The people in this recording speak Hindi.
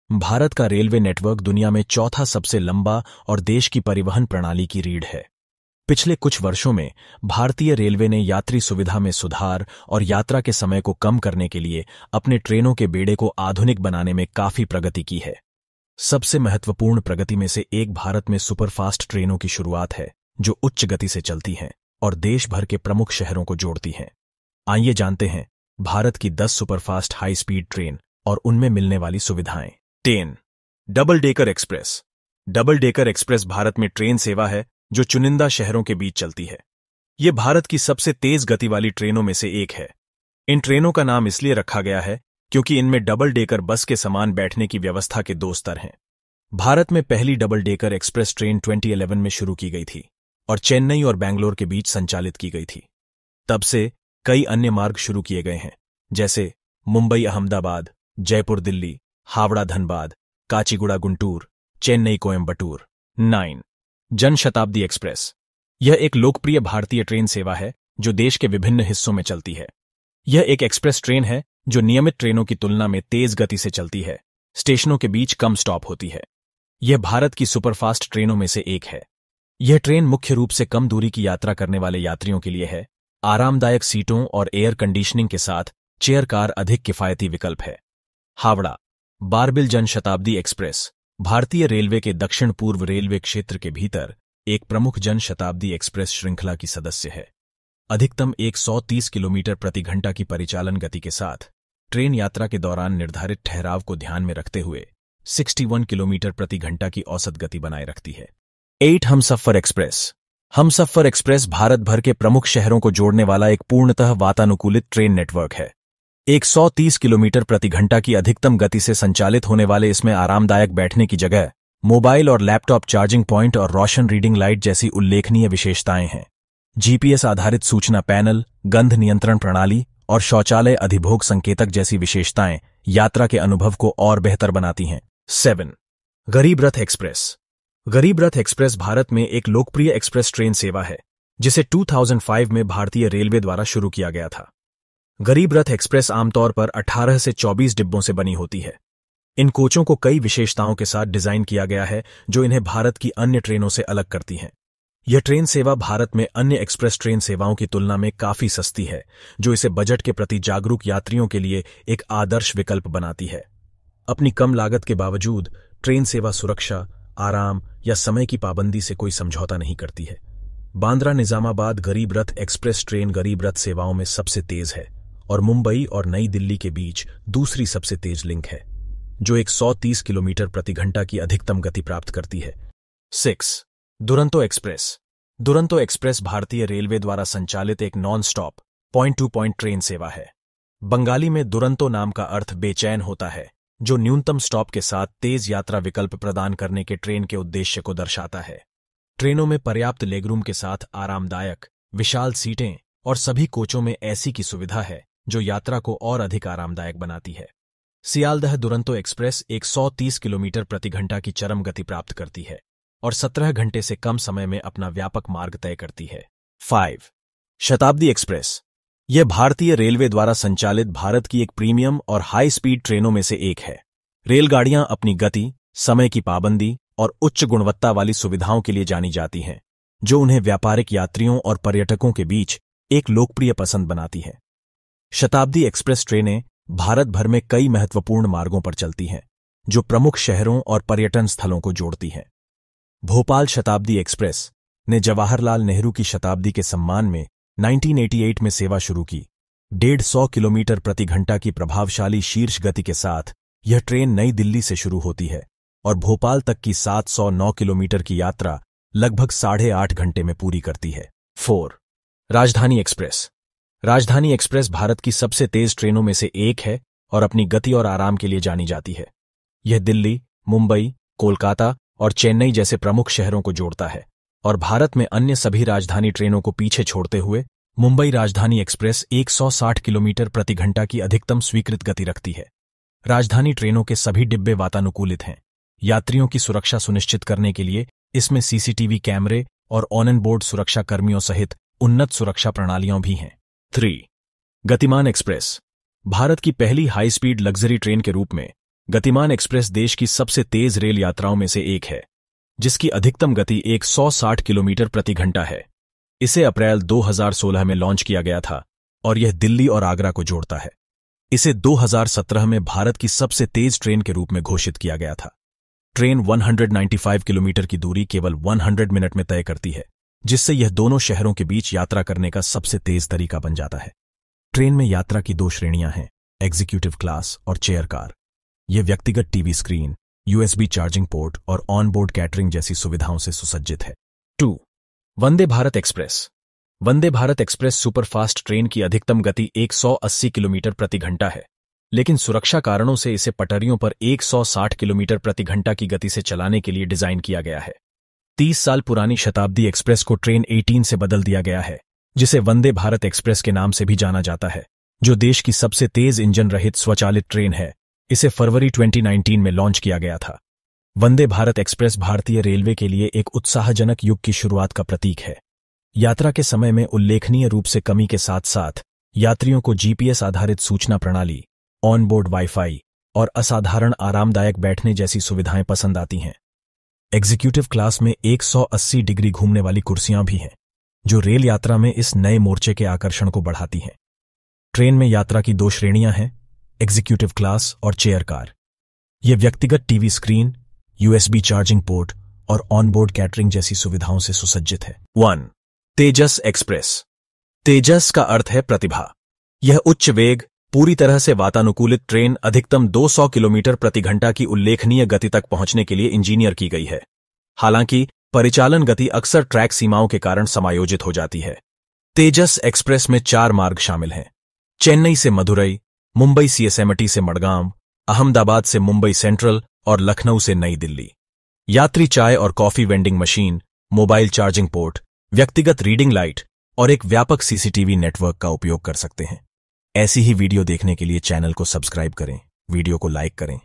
भारत का रेलवे नेटवर्क दुनिया में चौथा सबसे लंबा और देश की परिवहन प्रणाली की रीढ़ है। पिछले कुछ वर्षों में भारतीय रेलवे ने यात्री सुविधा में सुधार और यात्रा के समय को कम करने के लिए अपने ट्रेनों के बेड़े को आधुनिक बनाने में काफी प्रगति की है। सबसे महत्वपूर्ण प्रगति में से एक भारत में सुपरफास्ट ट्रेनों की शुरुआत है, जो उच्च गति से चलती हैं और देश भर के प्रमुख शहरों को जोड़ती हैं। आइए जानते हैं भारत की 10 सुपरफास्ट हाई स्पीड ट्रेन और उनमें मिलने वाली सुविधाएं। 10. Double decker express. Double decker express Bharat में ट्रेन सेवा है जो चुनिंदा शहरों के बीच चलती है। ये भारत की सबसे तेज गति वाली ट्रेनों में से एक है। इन ट्रेनों का नाम इसलिए रखा गया है क्योंकि इनमें डबल डेकर बस के समान बैठने की व्यवस्था के 2 स्तर हैं। भारत में पहली डबल डेकर एक्सप्रेस ट्रेन 2011 में शुरू की गई थी और चेन्नई और बेंगलोर के बीच संचालित की गई थी। तब से कई अन्य मार्ग शुरू किए गए हैं, जैसे मुंबई अहमदाबाद, जयपुर दिल्ली, हावड़ा धनबाद, काचीगुड़ा गुंटूर, चेन्नई कोयंबटूर। 9. जन शताब्दी एक्सप्रेस। यह एक लोकप्रिय भारतीय ट्रेन सेवा है जो देश के विभिन्न हिस्सों में चलती है। यह एक एक्सप्रेस ट्रेन है जो नियमित ट्रेनों की तुलना में तेज गति से चलती है, स्टेशनों के बीच कम स्टॉप होती है। यह भारत की सुपरफास्ट ट्रेनों में से एक है। यह ट्रेन मुख्य रूप से कम दूरी की यात्रा करने वाले यात्रियों के लिए है। आरामदायक सीटों और एयर कंडीशनिंग के साथ चेयर कार अधिक किफायती विकल्प है। हावड़ा बारबिल जन शताब्दी एक्सप्रेस भारतीय रेलवे के दक्षिण पूर्व रेलवे क्षेत्र के भीतर एक प्रमुख जन शताब्दी एक्सप्रेस श्रृंखला की सदस्य है। अधिकतम 130 किलोमीटर प्रति घंटा की परिचालन गति के साथ ट्रेन यात्रा के दौरान निर्धारित ठहराव को ध्यान में रखते हुए 61 किलोमीटर प्रति घंटा की औसत गति बनाए रखती है। 8. हमसफर एक्सप्रेस। हमसफर एक्सप्रेस भारत भर के प्रमुख शहरों को जोड़ने वाला एक पूर्णतः वातानुकूलित ट्रेन नेटवर्क है। 130 किलोमीटर प्रति घंटा की अधिकतम गति से संचालित होने वाले इसमें आरामदायक बैठने की जगह, मोबाइल और लैपटॉप चार्जिंग पॉइंट और रोशन रीडिंग लाइट जैसी उल्लेखनीय विशेषताएं हैं। जीपीएस आधारित सूचना पैनल, गंध नियंत्रण प्रणाली और शौचालय अधिभोग संकेतक जैसी विशेषताएं यात्रा के अनुभव को और बेहतर बनाती हैं। 7. गरीब रथ एक्सप्रेस। गरीब रथ एक्सप्रेस भारत में एक लोकप्रिय एक्सप्रेस ट्रेन सेवा है जिसे 2005 में भारतीय रेलवे द्वारा शुरू किया गया था। गरीब रथ एक्सप्रेस आमतौर पर 18 से 24 डिब्बों से बनी होती है। इन कोचों को कई विशेषताओं के साथ डिजाइन किया गया है जो इन्हें भारत की अन्य ट्रेनों से अलग करती हैं। यह ट्रेन सेवा भारत में अन्य एक्सप्रेस ट्रेन सेवाओं की तुलना में काफी सस्ती है, जो इसे बजट के प्रति जागरूक यात्रियों के लिए एक आदर्श विकल्प बनाती है। अपनी कम लागत के बावजूद ट्रेन सेवा सुरक्षा, आराम या समय की पाबंदी से कोई समझौता नहीं करती है। बांद्रा निजामाबाद गरीब रथ एक्सप्रेस ट्रेन गरीब रथ सेवाओं में सबसे तेज है और मुंबई और नई दिल्ली के बीच दूसरी सबसे तेज लिंक है, जो 130 किलोमीटर प्रति घंटा की अधिकतम गति प्राप्त करती है। 6. दुरंतो एक्सप्रेस। दुरंतो एक्सप्रेस भारतीय रेलवे द्वारा संचालित एक non stop point two point train सेवा है। बंगाली में दुरंतो नाम का अर्थ बेचैन होता है, जो न्यूनतम स्टॉप के साथ तेज यात्रा विकल्प प्रदान करने के ट्रेन के उद्देश्य को दर्शाता है। ट्रेनों में पर्याप्त लेगरूम के साथ आरामदायक, विशाल सीटें और सभी कोचों में एसी की सुविधा है, जो यात्रा को और अधिक आरामदायक बनाती है। सियालदह दुरंतो एक्सप्रेस 130 किलोमीटर प्रति घंटा की चरम गति प्राप्त करती है और 17 घंटे से कम समय में अपना व्यापक मार्ग तय करती है। 5. शताब्दी एक्सप्रेस। यह भारतीय रेलवे द्वारा संचालित भारत की एक प्रीमियम और हाई स्पीड ट्रेनों में से एक है। रेलगाड़ियां अपनी गति, समय की पाबंदी और उच्च गुणवत्ता वाली सुविधाओं के लिए जानी जाती हैं, जो उन्हें व्यापारिक यात्रियों और पर्यटकों के बीच एक लोकप्रिय पसंद बनाती है। शताब्दी एक्सप्रेस ट्रेनें भारत भर में कई महत्वपूर्ण मार्गों पर चलती हैं, जो प्रमुख शहरों और पर्यटन स्थलों को जोड़ती हैं। भोपाल शताब्दी एक्सप्रेस ने जवाहरलाल नेहरू की शताब्दी के सम्मान में 1988 में सेवा शुरू की। 150 किलोमीटर प्रति घंटा की प्रभावशाली शीर्ष गति के साथ यह ट्रेन नई दिल्ली से शुरू होती है और भोपाल तक की 709 किलोमीटर की यात्रा लगभग 8.5 घंटे में पूरी करती है। 4. राजधानी एक्सप्रेस। राजधानी एक्सप्रेस भारत की सबसे तेज ट्रेनों में से एक है और अपनी गति और आराम के लिए जानी जाती है। यह दिल्ली, मुंबई, कोलकाता और चेन्नई जैसे प्रमुख शहरों को जोड़ता है और भारत में अन्य सभी राजधानी ट्रेनों को पीछे छोड़ते हुए मुंबई राजधानी एक्सप्रेस 160 किलोमीटर प्रति घंटा की अधिकतम स्वीकृत गति रखती है। राजधानी ट्रेनों के सभी डिब्बे वातानुकूलित हैं। यात्रियों की सुरक्षा सुनिश्चित करने के लिए इसमें सीसीटीवी कैमरे और ऑन बोर्ड सुरक्षा कर्मियों सहित उन्नत सुरक्षा प्रणालियां भी हैं। 3. गतिमान एक्सप्रेस। भारत की पहली हाई स्पीड लग्जरी ट्रेन के रूप में गतिमान एक्सप्रेस देश की सबसे तेज रेल यात्राओं में से एक है, जिसकी अधिकतम गति 160 किलोमीटर प्रति घंटा है। इसे अप्रैल 2016 में लॉन्च किया गया था और यह दिल्ली और आगरा को जोड़ता है। इसे 2017 में भारत की सबसे तेज ट्रेन के रूप में घोषित किया गया था। ट्रेन 195 किलोमीटर की दूरी केवल 100 मिनट में तय करती है, जिससे यह दोनों शहरों के बीच यात्रा करने का सबसे तेज तरीका बन जाता है। ट्रेन में यात्रा की 2 श्रेणियां हैं, एग्जीक्यूटिव क्लास और चेयर कार। यह व्यक्तिगत TV screen, USB charging port और ऑन बोर्ड कैटरिंग जैसी सुविधाओं से सुसज्जित है। 2. Vande Bharat express. Vande Bharat express superfast train की अधिकतम गति 180 किलोमीटर प्रति घंटा है, लेकिन सुरक्षा कारणों से इसे पटरियों पर 160 किलोमीटर प्रति घंटा की गति से चलाने के लिए डिजाइन किया गया है। 30 साल पुरानी शताब्दी एक्सप्रेस को ट्रेन 18 से बदल दिया गया है, जिसे वंदे भारत एक्सप्रेस के नाम से भी जाना जाता है, जो देश की सबसे तेज इंजन रहित स्वचालित ट्रेन है। इसे फरवरी 2019 में लॉन्च किया गया था। वंदे भारत एक्सप्रेस भारतीय रेलवे के लिए एक उत्साहजनक युग की शुरुआत का प्रतीक है। यात्रा के समय में उल्लेखनीय रूप से कमी के साथ साथ यात्रियों को GPS आधारित सूचना प्रणाली, ऑन बोर्ड वाईफाई और असाधारण आरामदायक बैठने जैसी सुविधाएं पसंद आती हैं। एग्जीक्यूटिव क्लास में 180 डिग्री घूमने वाली कुर्सियां भी हैं, जो रेल यात्रा में इस नए मोर्चे के आकर्षण को बढ़ाती हैं। ट्रेन में यात्रा की 2 श्रेणियां हैं, एग्जीक्यूटिव क्लास और चेयर कार। यह व्यक्तिगत TV screen, USB charging port और ऑन बोर्ड कैटरिंग जैसी सुविधाओं से सुसज्जित है। 1. तेजस एक्सप्रेस। तेजस का अर्थ है प्रतिभा। यह उच्च वेग, पूरी तरह से वातानुकूलित ट्रेन अधिकतम 200 किलोमीटर प्रति घंटा की उल्लेखनीय गति तक पहुंचने के लिए इंजीनियर की गई है। हालांकि परिचालन गति अक्सर ट्रैक सीमाओं के कारण समायोजित हो जाती है। तेजस एक्सप्रेस में 4 मार्ग शामिल हैं, चेन्नई से मदुरई, मुंबई CSMT से मडगांव, अहमदाबाद से मुंबई सेंट्रल और लखनऊ से नई दिल्ली। यात्री चाय और coffee vending machine, mobile charging port, व्यक्तिगत रीडिंग लाइट और एक व्यापक CCTV नेटवर्क का उपयोग कर सकते हैं। ऐसी ही वीडियो देखने के लिए चैनल को सब्सक्राइब करें, वीडियो को लाइक करें